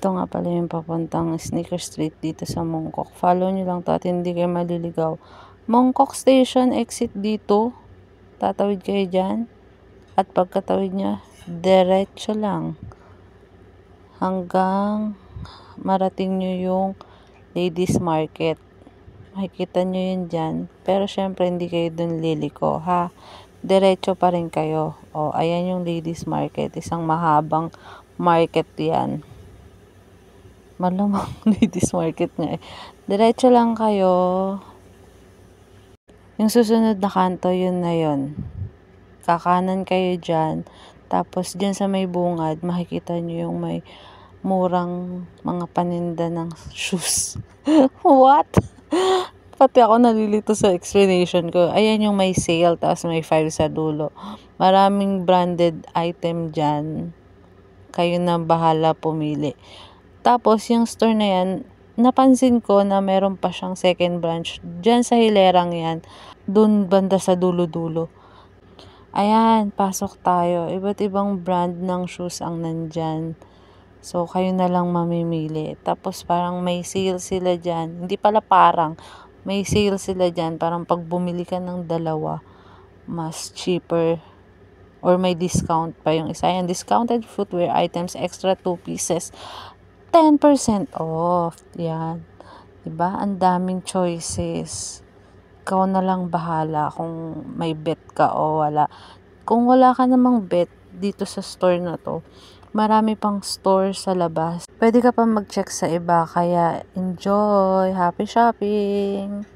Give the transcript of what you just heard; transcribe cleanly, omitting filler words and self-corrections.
Ito nga pala yung papuntang Sneaker Street dito sa Mongkok. Follow nyo lang to at hindi kayo maliligaw. Mongkok Station, exit dito. Tatawid kayo dyan. At pagkatawid nyo, diretso lang. Hanggang marating nyo yung Ladies Market. Makikita nyo yun dyan. Pero syempre hindi kayo dun liliko, ha? Diretso pa rin kayo. O, ayan yung Ladies Market. Isang mahabang market yan. Malamang Ladies Market nga eh. Diretso lang kayo. Yung susunod na kanto, yun na yun. Kakanan kayo dyan. Tapos dyan sa may bungad, makikita nyo yung may murang mga paninda ng shoes. What? Pati ako nalilito sa explanation ko. Ayan yung may sale, tapos may 5 sa dulo. Maraming branded item dyan. Kayo na bahala pumili. Tapos, yung store na yan, napansin ko na meron pa siyang second branch. Diyan sa hilerang yan, dun banda sa dulo-dulo. Ayan, pasok tayo. Iba't ibang brand ng shoes ang nandyan. So, kayo na lang mamimili. Tapos, parang may sale sila dyan. Hindi pala parang, may sale sila dyan. Parang pag bumili ka ng dalawa, mas cheaper or may discount pa yung isa. Yan, discounted footwear items, extra 2 pieces. 10% off. Yan. Diba? Ang daming choices. Ikaw na lang bahala kung may bet ka o wala. Kung wala ka namang bet dito sa store na to, marami pang store sa labas. Pwede ka pa mag-check sa iba. Kaya enjoy! Happy shopping!